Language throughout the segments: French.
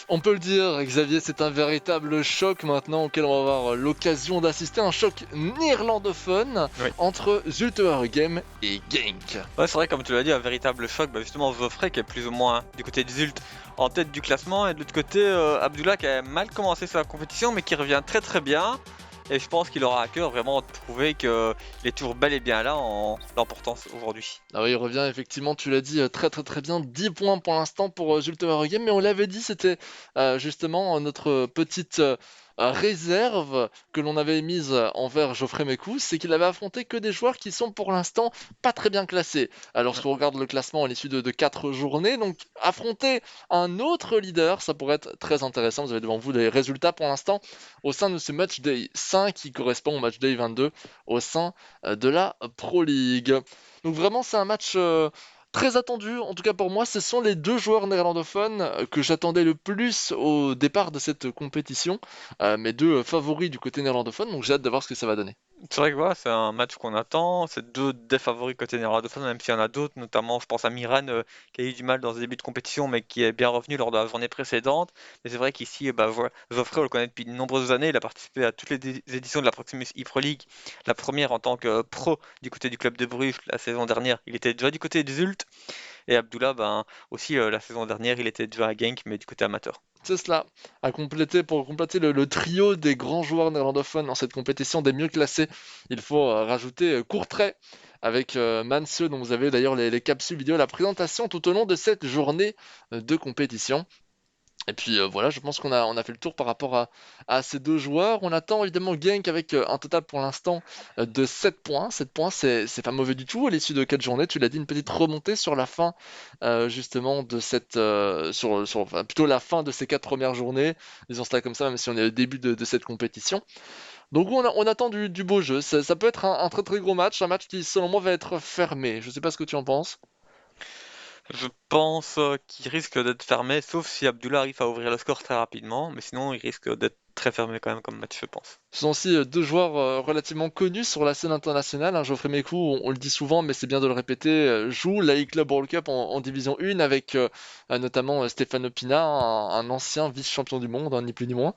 On peut le dire, Xavier, c'est un véritable choc maintenant auquel on va avoir l'occasion d'assister, un choc néerlandophone Oui. entre Zulte Waregem et Genk. Ouais, c'est vrai, comme tu l'as dit, un véritable choc. Justement, Geoffrey qui est plus ou moins du côté du Zult en tête du classement, et de l'autre côté, Abdullah qui a mal commencé sa compétition, mais qui revient très très bien. Et je pense qu'il aura à cœur vraiment de prouver qu'il est toujours bel et bien là en l'emportant aujourd'hui. Ah oui, il revient effectivement, tu l'as dit, très très très bien, 10 points pour l'instant pour Zulte Waregem, mais on l'avait dit, c'était justement notre petite réserve que l'on avait mise envers Geoffrey Mekous, c'est qu'il avait affronté que des joueurs qui sont pour l'instant pas très bien classés. Alors, lorsqu'on regarde le classement à l'issue de 4 journées, donc affronter un autre leader, ça pourrait être très intéressant. Vous avez devant vous les résultats pour l'instant au sein de ce match day 5 qui correspond au match day 22 au sein de la Pro League. Donc vraiment, c'est un match très attendu. En tout cas pour moi, ce sont les deux joueurs néerlandophones que j'attendais le plus au départ de cette compétition. Mes deux favoris du côté néerlandophone. Donc j'ai hâte de voir ce que ça va donner. C'est vrai que voilà, c'est un match qu'on attend. C'est deux des favoris côté néerlandophone, même s'il y en a d'autres, notamment je pense à Miran qui a eu du mal dans ce début de compétition, mais qui est bien revenu lors de la journée précédente. Mais c'est vrai qu'ici, voilà, Geoffrey, on le connaît depuis de nombreuses années. Il a participé à toutes les éditions de la Proximus ePro League. La première en tant que pro du côté du club de Bruges la saison dernière. Il était déjà du côté du Zult. Et Abdullah, aussi la saison dernière, il était déjà à Genk, mais du côté amateur. C'est cela, pour compléter le trio des grands joueurs néerlandophones dans cette compétition des mieux classés. Il faut rajouter Courtrai avec Manse, dont vous avez d'ailleurs les capsules vidéo, la présentation tout au long de cette journée de compétition. Et puis voilà, je pense qu'on a fait le tour par rapport à ces deux joueurs. On attend évidemment Genk avec un total pour l'instant de 7 points. 7 points, c'est pas mauvais du tout à l'issue de 4 journées. Tu l'as dit, une petite remontée sur la fin justement de cette... enfin, plutôt la fin de ces 4 premières journées. Disons cela comme ça, même si on est au début de cette compétition. Donc on attend du beau jeu. Ça peut être un très très gros match. Un match qui selon moi va être fermé. Je sais pas ce que tu en penses. Je pense qu'il risque d'être fermé, sauf si Abdullah arrive à ouvrir le score très rapidement, mais sinon il risque d'être très fermé quand même comme match, je pense. Ce sont aussi deux joueurs relativement connus sur la scène internationale, hein. Geoffrey Mekou, on le dit souvent, mais c'est bien de le répéter, joue la E-Club World Cup en Division 1 avec notamment Stefano Pina, un ancien vice-champion du monde, hein, ni plus ni moins,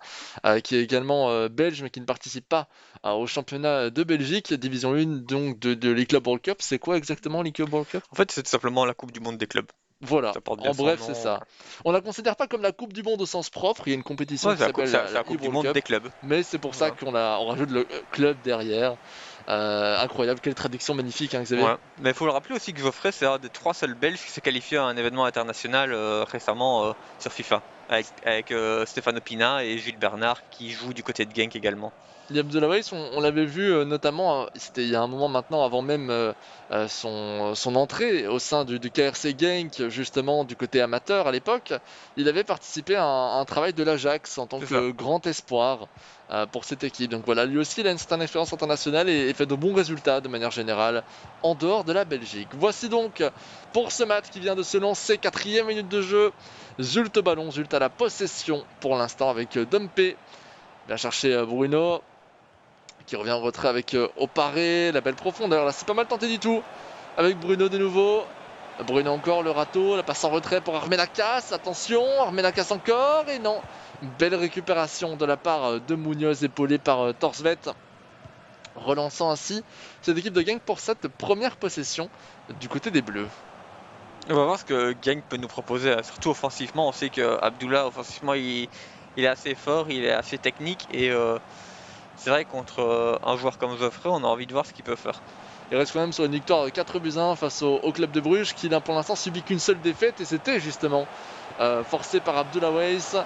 qui est également belge, mais qui ne participe pas au championnat de Belgique, Division 1 donc de l'E-Club World Cup. C'est quoi exactement l'E-Club World Cup? En fait, c'est tout simplement la Coupe du Monde des clubs. Voilà, Ça porte bien en son bref, c'est nom. ça. On la considère pas comme la Coupe du Monde au sens propre, il y a une compétition Ouais, qui s'appelle c'est la la Coupe du e-World Monde Cup, des clubs. mais c'est pour ça Voilà. on rajoute le club derrière. Incroyable, quelle traduction magnifique, hein, Xavier. Ouais. Mais il faut le rappeler aussi que Geoffrey, c'est un des trois seuls Belges qui s'est qualifié à un événement international récemment sur FIFA, avec Stéphane Pina et Gilles Bernard qui jouent du côté de Genk également. Liam Delaware, on l'avait vu notamment, c'était il y a un moment maintenant, avant même son entrée au sein du KRC Genk, justement du côté amateur à l'époque. Il avait participé à un travail de l'Ajax en tant C'est ça. que grand espoir pour cette équipe. Donc voilà, lui aussi il a une certaine expérience internationale et fait de bons résultats de manière générale en dehors de la Belgique. Voici donc pour ce match qui vient de se lancer, 4e minute de jeu. Zulte au ballon, Zulte à la possession pour l'instant avec Dumpé. Il va chercher Bruno qui revient en retrait avec Oparé, la belle profondeur. Là, c'est pas mal tenté du tout. Avec Bruno de nouveau. Bruno encore, le râteau, la passe en retrait pour Armenakas. Attention, Armenakas encore. Et non, belle récupération de la part de Munoz, épaulé par Torsvet. Relançant ainsi cette équipe de Genk pour cette première possession du côté des Bleus. On va voir ce que Genk peut nous proposer, surtout offensivement. On sait que Abdullah, offensivement, il est assez fort, il est assez technique. Et c'est vrai, contre un joueur comme Geoffrey, on a envie de voir ce qu'il peut faire. Il reste quand même sur une victoire de 4-1 face au club de Bruges qui n'a pour l'instant subi qu'une seule défaite et c'était justement forcé par Abdullah Weiss.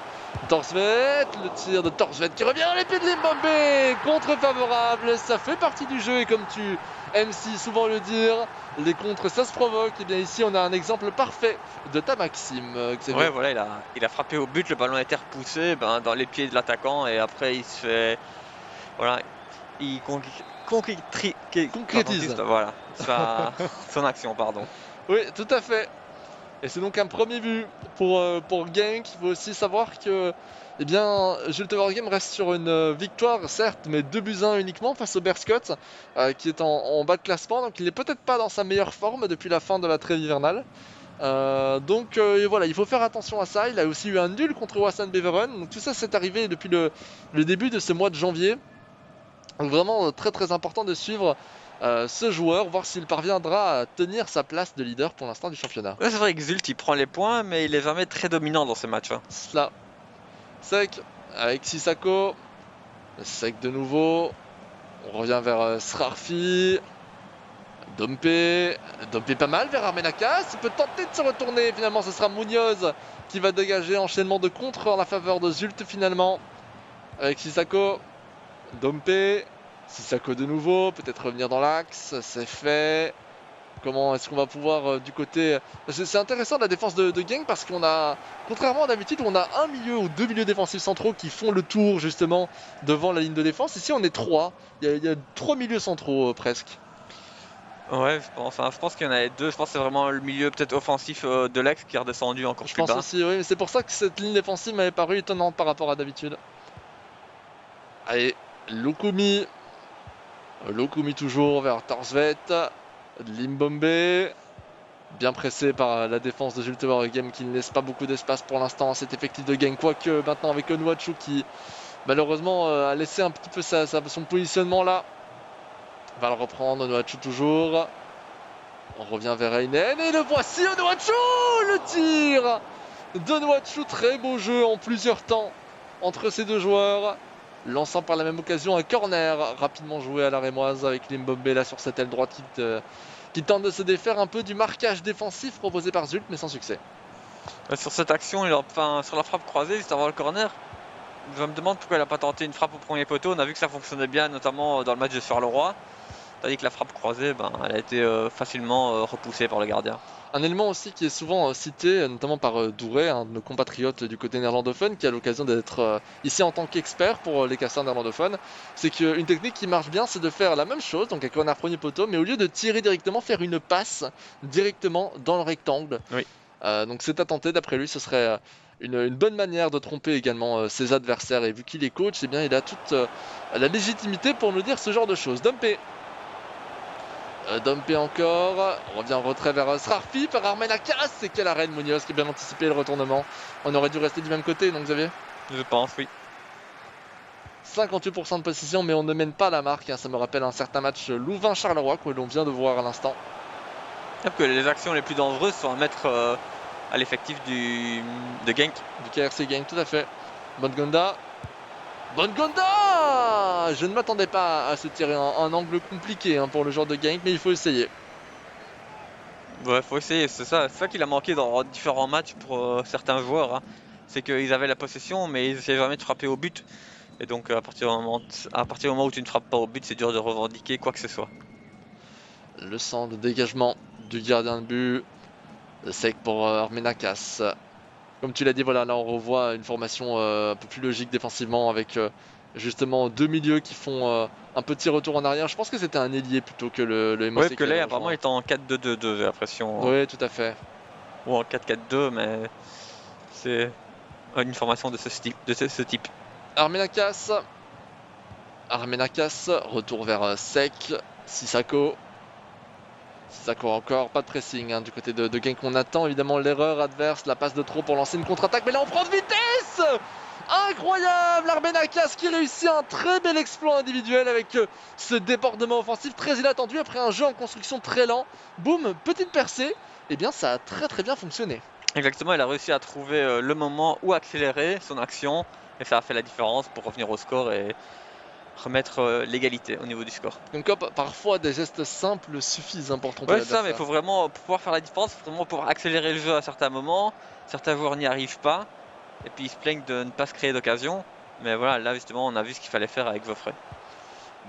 Torsvet, le tir de Torsvet qui revient à l'épée de Limbombe, contre-favorable, ça fait partie du jeu et comme tu aimes si souvent le dire, les contres ça se provoque. Et bien ici on a un exemple parfait de ta maxime, Xavier. Ouais, voilà, il a frappé au but, le ballon a été repoussé dans les pieds de l'attaquant et après il se fait. Voilà, il Concrétise. voilà, son action, pardon. Oui, tout à fait. Et c'est donc un premier but pour Genk. Il faut aussi savoir que eh bien, Jules Game reste sur une victoire, certes, mais 2-1 uniquement face au Berscott, qui est en bas de classement. Donc il n'est peut-être pas dans sa meilleure forme depuis la fin de la trêve hivernale. Et voilà, il faut faire attention à ça. Il a aussi eu un nul contre Wassan Beveren. Donc tout ça, c'est arrivé depuis le début de ce mois de janvier. Donc vraiment très très important de suivre ce joueur, voir s'il parviendra à tenir sa place de leader pour l'instant du championnat. Ouais, c'est vrai que Zult il prend les points, mais il est jamais très dominant dans ces matchs, hein. Cela, Sec avec Sissako. Sec de nouveau. On revient vers Srarfi. Dompe. Dompe pas mal vers Armenakas. Il peut tenter de se retourner. Finalement, ce sera Munoz qui va dégager enchaînement de contre en la faveur de Zult finalement. Avec Sissako. Dompe. Sissako de nouveau. Peut-être revenir dans l'axe. C'est fait. Comment est-ce qu'on va pouvoir du côté... C'est intéressant la défense de Genk parce qu'on a, contrairement à d'habitude, on a un milieu ou deux milieux défensifs centraux qui font le tour justement devant la ligne de défense. Ici on est trois, il y a trois milieux centraux presque. Ouais, je pense, hein. Je pense qu'il y en avait deux. Je pense que c'est vraiment le milieu peut-être offensif de l'axe qui est redescendu encore Je plus pense bas. aussi, oui, mais c'est pour ça que cette ligne défensive m'avait paru étonnante par rapport à d'habitude. Allez, Lukumi. Lukumi toujours vers Torsvet. Limbombe. Bien pressé par la défense de Zulte Waregem qui ne laisse pas beaucoup d'espace pour l'instant à cet effectif de Genk. Quoique maintenant avec Onwachu qui malheureusement a laissé un petit peu son positionnement là. Va le reprendre, Onwachu toujours. On revient vers Einen et le voici Onwachu. Le tir d'Onwachu, très beau jeu en plusieurs temps entre ces deux joueurs. Lançant par la même occasion un corner rapidement joué à la Rémoise avec Limbombe là sur cette aile droite qui tente de se défaire un peu du marquage défensif proposé par Zult, mais sans succès. Sur cette action, enfin, sur la frappe croisée, juste avant le corner, je me demande pourquoi il n'a pas tenté une frappe au premier poteau. On a vu que ça fonctionnait bien, notamment dans le match de Charleroi. Tandis que la frappe croisée, ben, elle a été facilement repoussée par le gardien. Un élément aussi qui est souvent cité, notamment par Douret, un de nos compatriotes du côté néerlandophone, qui a l'occasion d'être ici en tant qu'expert pour les casseurs néerlandophones, c'est qu'une technique qui marche bien, c'est de faire la même chose, donc un corner premier poteau, mais au lieu de tirer directement, faire une passe directement dans le rectangle. Oui. Donc c'est à tenter, d'après lui, ce serait une bonne manière de tromper également ses adversaires. Et vu qu'il est coach, eh bien, il a toute la légitimité pour nous dire ce genre de choses. Dumpé. Dumpé encore. On revient en retrait vers Srarfi par Armenakas. Et quelle arène Munoz qui a bien anticipé le retournement. On aurait dû rester du même côté, donc Xavier. Je pense, oui. 58% de possession, mais on ne mène pas la marque. Hein. Ça me rappelle un certain match Louvain-Charleroi que l'on vient de voir à l'instant. Que les actions les plus dangereuses sont à mettre à l'effectif de Genk. Du KRC Genk, tout à fait. Bongonda. Bongonda. Je ne m'attendais pas à se tirer un angle compliqué hein, pour le joueur de Genk, mais il faut essayer. Ouais, faut essayer, c'est ça qu'il a manqué dans différents matchs pour certains joueurs, hein. C'est qu'ils avaient la possession, mais ils essayaient jamais de frapper au but. Et donc à partir du moment où tu ne frappes pas au but, c'est dur de revendiquer quoi que ce soit. Le centre de dégagement du gardien de but. Sec pour Armenakas. Comme tu l'as dit, voilà, là on revoit une formation un peu plus logique défensivement avec justement deux milieux qui font un petit retour en arrière. Je pense que c'était un ailier plutôt que le MOC. Ouais, que là apparemment il est en 4-2-2-2, j'ai l'impression. Oui, tout à fait. Ou en 4-4-2, mais c'est une formation de ce type. Armenakas. Armenakas, retour vers Sec. Sissako. Sissako encore, pas de pressing hein, du côté de Genk. On attend évidemment l'erreur adverse, la passe de trop pour lancer une contre-attaque. Mais là on prend de vitesse. Incroyable, Armenakas qui réussit un très bel exploit individuel avec ce débordement offensif très inattendu après un jeu en construction très lent. Boum, petite percée. Eh bien ça a très très bien fonctionné. Exactement, il a réussi à trouver le moment où accélérer son action et ça a fait la différence pour revenir au score et remettre l'égalité au niveau du score. Comme quoi, parfois des gestes simples suffisent hein, pour tromper l'adversaire. Ouais, ça, mais il faut vraiment pouvoir faire la différence, il faut vraiment pouvoir accélérer le jeu à certains moments. Certains joueurs n'y arrivent pas et puis ils se plaignent de ne pas se créer d'occasion. Mais voilà, là justement, on a vu ce qu'il fallait faire avec Geoffrey.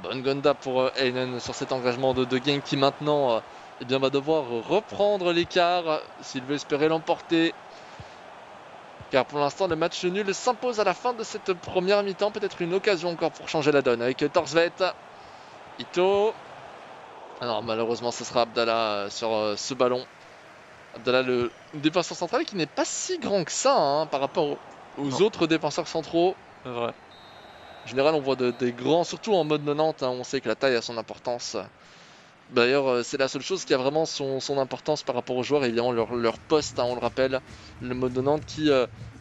Bonne Gonda pour Einen sur cet engagement de Genk qui maintenant eh bien, va devoir reprendre l'écart s'il veut espérer l'emporter. Car pour l'instant, le match nul s'impose à la fin de cette première mi-temps. Peut-être une occasion encore pour changer la donne avec Torsvet. Ito. Alors malheureusement, ce sera Abdallah sur ce ballon. Abdallah, le défenseur central qui n'est pas si grand que ça hein, par rapport aux autres défenseurs centraux. C'est vrai. En général, on voit des grands, surtout en mode 90. Hein, on sait que la taille a son importance. D'ailleurs, c'est la seule chose qui a vraiment son importance par rapport aux joueurs, évidemment leur poste, hein, on le rappelle, le mode 90 qui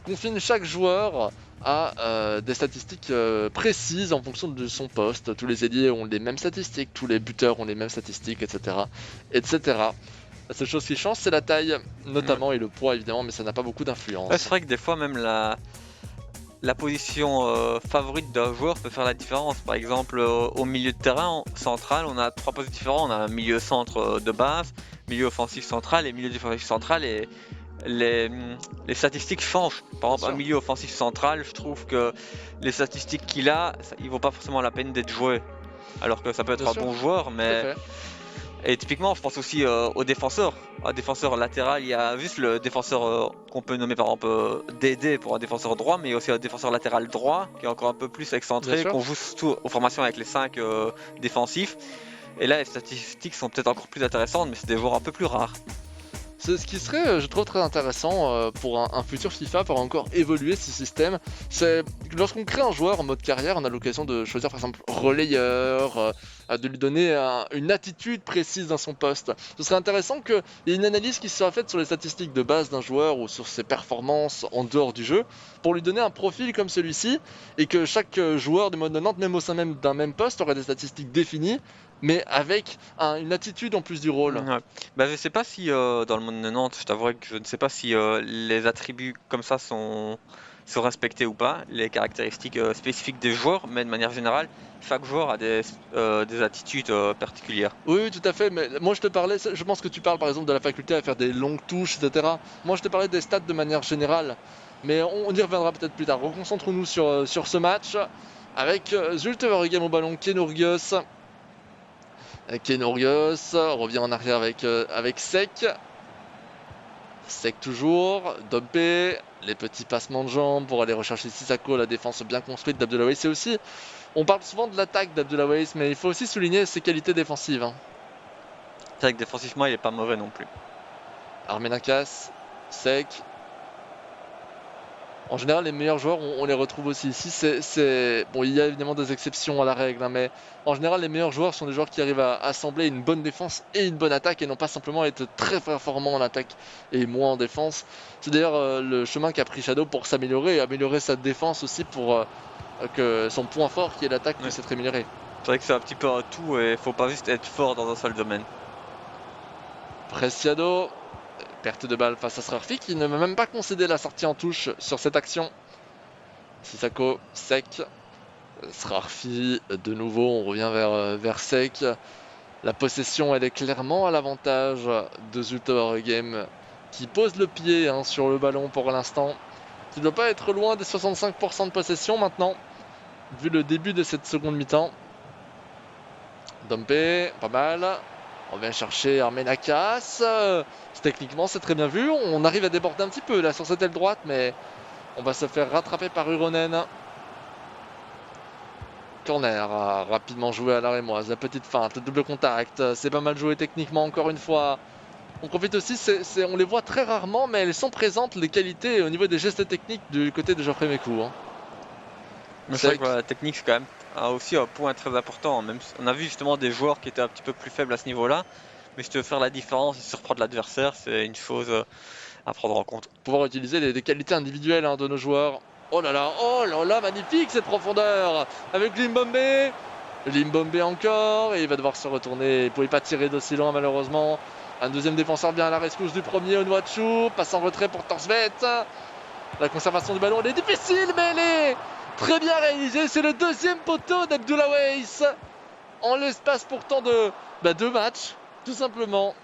confine chaque joueur à des statistiques précises en fonction de son poste. Tous les ailiers ont les mêmes statistiques, tous les buteurs ont les mêmes statistiques, etc. etc. La seule chose qui change, c'est la taille, Ouais. notamment, et le poids, évidemment, mais ça n'a pas beaucoup Ouais, d'influence. c'est vrai que des fois même la position favorite d'un joueur peut faire la différence. Par exemple, au milieu de terrain central, on a trois postes différents. On a un milieu centre de base, milieu offensif central et milieu défensif central. Et les, les statistiques changent. Par Bien exemple, un sûr, milieu offensif central, je trouve que les statistiques qu'il a, il vaut pas forcément la peine d'être joué. Alors que ça peut bien être un sûr, bon joueur, tout à mais fait. et typiquement, je pense aussi aux défenseurs. Un défenseur latéral, il y a juste le défenseur qu'on peut nommer par exemple DD pour un défenseur droit, mais il y a aussi un défenseur latéral droit qui est encore un peu plus Bien excentré, sûr. qu'on joue surtout aux formations avec les 5 défensifs. Et là, les statistiques sont peut-être encore plus intéressantes, mais c'est des joueurs un peu plus rares. C'est ce qui serait, je trouve, très intéressant pour un futur FIFA pour encore évoluer ce système. C'est lorsqu'on crée un joueur en mode carrière, on a l'occasion de choisir par exemple relayeur, de lui donner une attitude précise dans son poste. Ce serait intéressant qu'il y ait une analyse qui soit faite sur les statistiques de base d'un joueur ou sur ses performances en dehors du jeu pour lui donner un profil comme celui-ci et que chaque joueur du mode 90, même au sein même d'un même poste, aurait des statistiques définies mais avec une attitude en plus du rôle. Ouais. Bah, je sais pas si dans le monde 90, je t'avouerai que je ne sais pas si les attributs comme ça sont respectés ou pas, les caractéristiques spécifiques des joueurs, mais de manière générale, chaque joueur a des attitudes particulières. Oui, oui, tout à fait, mais moi je te parlais, je pense que tu parles par exemple de la faculté à faire des longues touches, etc. Moi je te parlais des stats de manière générale, mais on y reviendra peut-être plus tard. Reconcentrons-nous sur ce match avec Zulte Waregem au ballon, Kenurgios. Kenurgios revient en arrière avec Sek. Sec toujours, Dompé, les petits passements de jambes pour aller rechercher Sissako, la défense bien construite d'Abdoulaye. C'est aussi, on parle souvent de l'attaque d'Abdoulaye, mais il faut aussi souligner ses qualités défensives, hein. C'est vrai que défensivement, il est pas mauvais non plus. Armenakas, Sec. En général, les meilleurs joueurs, on les retrouve aussi ici. Bon, il y a évidemment des exceptions à la règle, hein, mais en général, les meilleurs joueurs sont des joueurs qui arrivent à assembler une bonne défense et une bonne attaque et non pas simplement être très performants en attaque et moins en défense. C'est d'ailleurs le chemin qu'a pris Shadow pour s'améliorer et améliorer sa défense aussi pour que son point fort, qui est l'attaque, Ouais. puisse être amélioré. C'est vrai que c'est un petit peu un tout et faut pas juste être fort dans un seul domaine. Preciado, perte de balle face à Srarfi qui ne m'a même pas concédé la sortie en touche sur cette action. Sissako, Sec. Srarfi, de nouveau, on revient vers Sek. La possession, elle est clairement à l'avantage de Zultower Game qui pose le pied sur le ballon pour l'instant. Tu ne doit pas être loin des 65% de possession maintenant, vu le début de cette seconde mi-temps. Dompe, pas mal. On vient chercher Armenakas. Techniquement, c'est très bien vu. On arrive à déborder un petit peu là sur cette aile droite, mais on va se faire rattraper par Uronen. Corner, rapidement joué à la rémoise, la petite feinte, le double contact, c'est pas mal joué techniquement encore une fois. On profite aussi, on les voit très rarement, mais elles sont présentes, les qualités au niveau des gestes techniques du côté de Geoffrey Mécou, hein. Mais c'est vrai C'est que voilà, la technique, c'est quand même aussi un point très important. Même on a vu justement des joueurs qui étaient un petit peu plus faibles à ce niveau-là. Mais si tu veux faire la différence et surprendre l'adversaire, c'est une chose à prendre en compte. pouvoir utiliser les qualités individuelles de nos joueurs. Oh là là, magnifique cette profondeur avec Limbombe. Limbombe encore, et il va devoir se retourner, il ne pouvait pas tirer d'aussi loin malheureusement. Un deuxième défenseur bien à la rescousse du premier, Onuachu, passe en retrait pour Torsvet. La conservation du ballon, elle est difficile, mais elle est très bien réalisée. C'est le deuxième poteau d'Abdullah Weiss en l'espace pourtant de 2 matchs, tout simplement.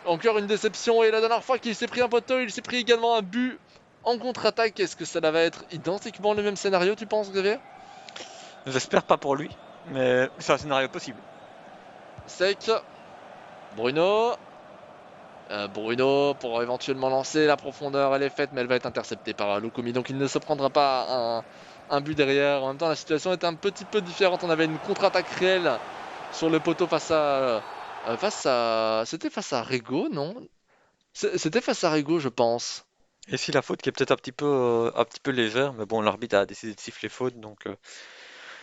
Encore une déception, et la dernière fois qu'il s'est pris un poteau, il s'est pris également un but en contre-attaque. Est-ce que ça va être identiquement le même scénario, tu penses, Xavier? J'espère pas pour lui, mais c'est un scénario possible. Sec, Bruno. Bruno pour éventuellement lancer la profondeur, elle est faite, mais elle va être interceptée par Lukumi, donc il ne se prendra pas un but derrière. En même temps, la situation est un petit peu différente. On avait une contre-attaque réelle sur le poteau c'était face à Rego, non? C'était face à Rego, je pense. Et si la faute qui est peut-être un petit peu légère, mais bon, l'arbitre a décidé de siffler faute, donc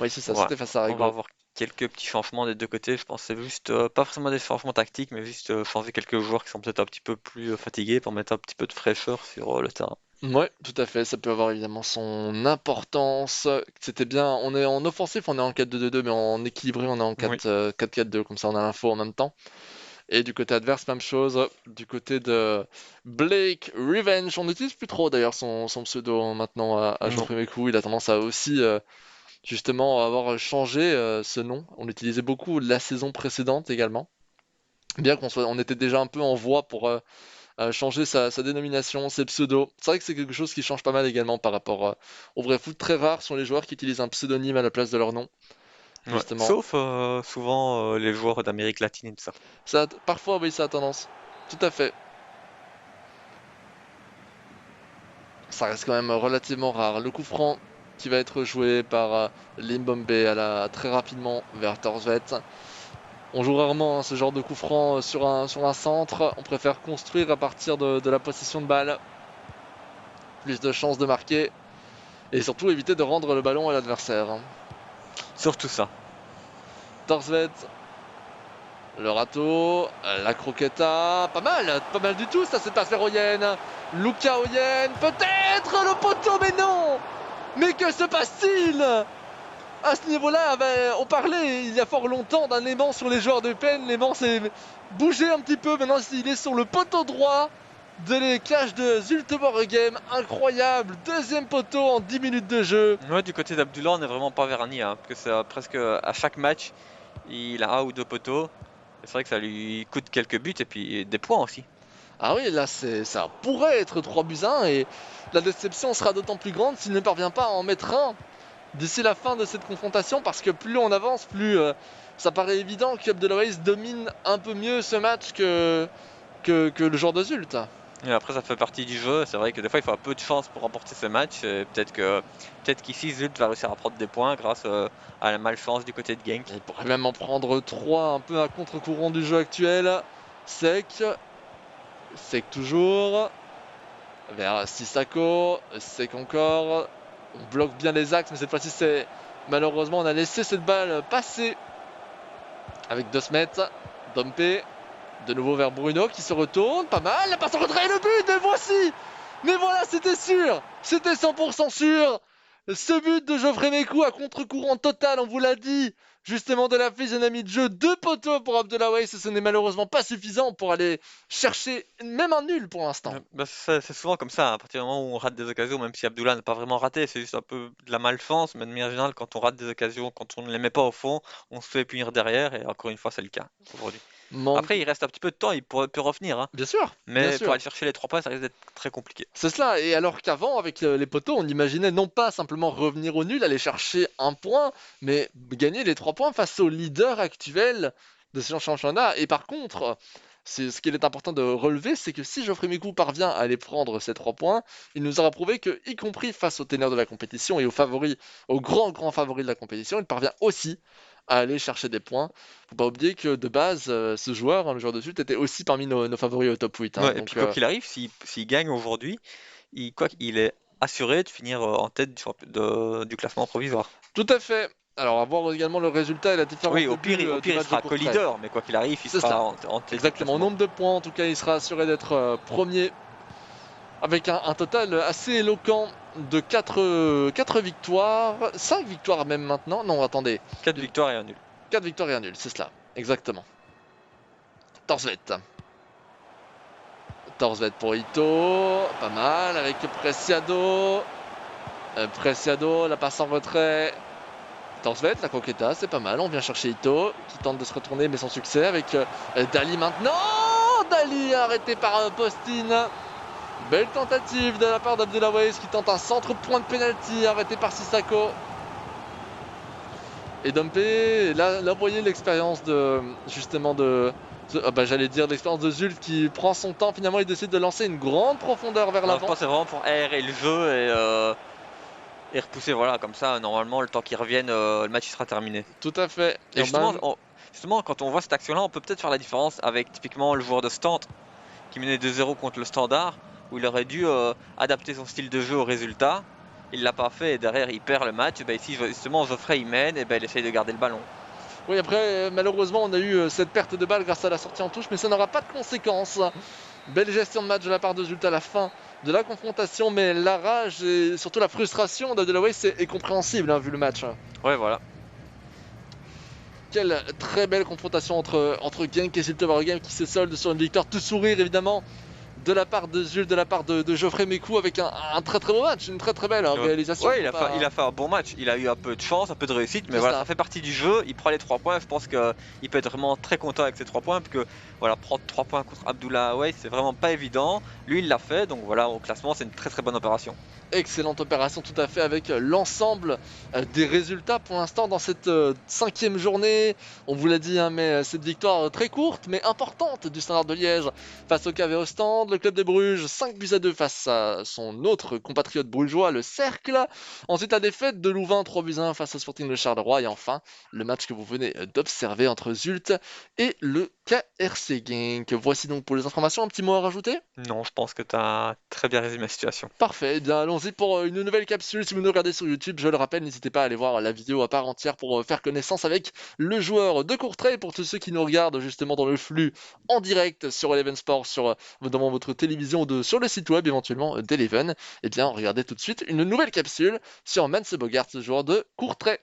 Oui, c'est ça, voilà, c'était face à on va Rego. voir. quelques petits changements des deux côtés. Je pense que c'est juste, pas forcément des changements tactiques, mais juste changer quelques joueurs qui sont peut-être un petit peu plus fatigués pour mettre un petit peu de fraîcheur sur le terrain. Ouais, tout à fait, ça peut avoir évidemment son importance. C'était bien, on est en offensif, on est en 4-2-2-2, mais en équilibré, on est en Oui. 4-4-2, comme ça on a l'info en même temps. Et du côté adverse, même chose. Du côté de Blake Revenge, on n'utilise plus trop d'ailleurs son pseudo maintenant à Non. Geoffrey Mekou. Il a tendance à aussi justement avoir changé ce nom. On l'utilisait beaucoup la saison précédente également. Bien on était déjà un peu en voie pour changer sa dénomination, ses pseudos. C'est vrai que c'est quelque chose qui change pas mal également par rapport au vrai foot. Très rare sont les joueurs qui utilisent un pseudonyme à la place de leur nom, Ouais. justement. Sauf souvent les joueurs d'Amérique latine et tout ça. Parfois, oui, ça a tendance. Tout à fait. Ça reste quand même relativement rare. Le coup franc qui va être joué par Limbombe très rapidement vers Torsvet. On joue rarement ce genre de coup franc sur un centre. On préfère construire à partir de la possession de balle. Plus de chances de marquer. Et surtout éviter de rendre le ballon à l'adversaire. Surtout ça. Torsvet, le râteau, la croqueta, pas mal du tout ça cette passe vers Oyen. Luca Oyen, peut-être le poteau, mais non. Mais que se passe-t-il? À ce niveau-là, on parlait il y a fort longtemps d'un aimant sur les joueurs de peine. L'aimant s'est bougé un petit peu. Maintenant, il est sur le poteau droit de les cages de Zulteborg Game. Incroyable. Deuxième poteau en 10 minutes de jeu. Ouais, du côté d'Abdullah, on n'est vraiment pas verni, hein, parce que c'est presque à chaque match, il a un ou deux poteaux. C'est vrai que ça lui coûte quelques buts et puis des points aussi. Ah oui, là, ça pourrait être 3 buts à 1 et la déception sera d'autant plus grande s'il ne parvient pas à en mettre un d'ici la fin de cette confrontation parce que plus on avance, plus ça paraît évident que Abdelaziz domine un peu mieux ce match que le joueur de Zult. Et après, ça fait partie du jeu. C'est vrai que des fois, il faut un peu de chance pour remporter ce match. Et peut-être qu'ici, Zult va réussir à prendre des points grâce à la malchance du côté de Genk. Il pourrait même en prendre 3 un peu à contre-courant du jeu actuel. Sec, Sec toujours, vers Sissako, Sec encore. On bloque bien les axes, mais cette fois-ci, malheureusement, on a laissé cette balle passer avec 2 mètres. Dompe, de nouveau vers Bruno qui se retourne, pas mal, la passe en retrait et le but, et voici. Mais voilà, c'était sûr, c'était 100% sûr. Ce but de Geoffrey Mekou à contre-courant total, on vous l'a dit, justement de la physionomie de jeu, 2 poteaux pour Abdelaziz, et ce n'est malheureusement pas suffisant pour aller chercher même un nul pour l'instant. Bah, c'est souvent comme ça, hein. À partir du moment où on rate des occasions, même si Abdullah n'a pas vraiment raté, c'est juste un peu de la malchance. Mais de manière générale, quand on rate des occasions, quand on ne les met pas au fond, on se fait punir derrière. Et encore une fois, c'est le cas aujourd'hui. Manque... Après, il reste un petit peu de temps, peut revenir, hein. Bien sûr, bien Mais pour sûr. aller chercher les 3 points, ça risque d'être très compliqué. C'est cela, et alors qu'avant, avec les poteaux, on imaginait non pas simplement revenir au nul, aller chercher un point, mais gagner les 3 points face au leader actuel de ce championnat. Et par contre, ce qu'il est important de relever, c'est que si Geoffrey Mikou parvient à aller prendre ces 3 points, il nous aura prouvé que, y compris face aux ténors de la compétition et aux favoris, aux grands favoris de la compétition, il parvient aussi à aller chercher des points. Faut pas oublier que de base, ce joueur, hein, le joueur de Sud, était aussi parmi nos favoris au top 8. Hein. Ouais, et puis quoi qu'il arrive, s'il gagne aujourd'hui, il est assuré de finir en tête du classement provisoire. Tout à fait. Alors, à voir également le résultat et la différence Oui, de au pire, but au du pire il match de sera course. co-leader, mais quoi qu'il arrive, il C'est sera cela. en tête du Exactement. Au classement. nombre de points, en tout cas, il sera assuré d'être premier avec un total assez éloquent de 4 victoires, 5 victoires même maintenant. Non, attendez. 4 victoires et un nul. 4 victoires et un nul, c'est cela. Exactement. Torsvet. Torsvet pour Ito. Pas mal avec Preciado. Preciado, la passe en retrait. Torsvet, la coqueta, c'est pas mal. On vient chercher Ito qui tente de se retourner mais sans succès avec Dali maintenant. Dali arrêté par Postin. Belle tentative de la part d'Abdelaziz qui tente un centre point de pénalty arrêté par Sissako. Et Dompe, là vous voyez l'expérience de justement j'allais dire l'expérience de Zult qui prend son temps. Finalement il décide de lancer une grande profondeur vers Je l'avant. pense que c'est vraiment pour aérer le jeu et repousser, voilà, comme ça, normalement, le temps qu'il revienne, le match il sera terminé. Tout à fait. Et justement, Urban, justement, quand on voit cette action-là, on peut peut-être faire la différence avec typiquement le joueur de Stade qui menait 2-0 contre le Standard, où il aurait dû adapter son style de jeu au résultat. Il l'a pas fait et derrière il perd le match. Et ben ici, justement, Geoffrey il mène et ben il essaye de garder le ballon. Oui, après, malheureusement, on a eu cette perte de balle grâce à la sortie en touche, mais ça n'aura pas de conséquences. Belle gestion de match de la part de Zult à la fin de la confrontation, mais la rage et surtout la frustration de Delaware, c'est compréhensible, hein, vu le match. Ouais, voilà. Quelle très belle confrontation entre Genk et Zult Game qui se solde sur une victoire tout sourire, évidemment, de la part de Zult, de la part de Geoffrey Mécou, avec un très très beau match, une très très belle réalisation. Ouais, il a fait un bon match. Il a eu un peu de chance, un peu de réussite, mais C'est voilà, ça. ça fait partie du jeu. Il prend les 3 points. Je pense qu'il peut être vraiment très content avec ces 3 points, parce que voilà, prendre 3 points contre Abdullah Awais, c'est vraiment pas évident. Lui, il l'a fait, donc voilà, au classement, c'est une très très bonne opération. Excellente opération tout à fait avec l'ensemble des résultats pour l'instant dans cette 5e journée. On vous l'a dit, hein, mais cette victoire très courte mais importante du Standard de Liège face au KV Ostende. Le club de Bruges 5-2 face à son autre compatriote brugeois, le Cercle. Ensuite la défaite de Louvain 3-1 face au Sporting de Charleroi. Et enfin le match que vous venez d'observer entre Zult et le KRC Genk. Voici donc pour les informations, un petit mot à rajouter? Non, je pense que tu as très bien résumé la situation. Parfait, eh bien allons-y pour une nouvelle capsule. Si vous nous regardez sur YouTube, je le rappelle, n'hésitez pas à aller voir la vidéo à part entière pour faire connaissance avec le joueur de Courtrai. Pour tous ceux qui nous regardent justement dans le flux en direct sur Eleven Sports, devant votre télévision ou sur le site web éventuellement d'Eleven, eh bien regardez tout de suite une nouvelle capsule sur Mance Bogart, joueur de Courtrai.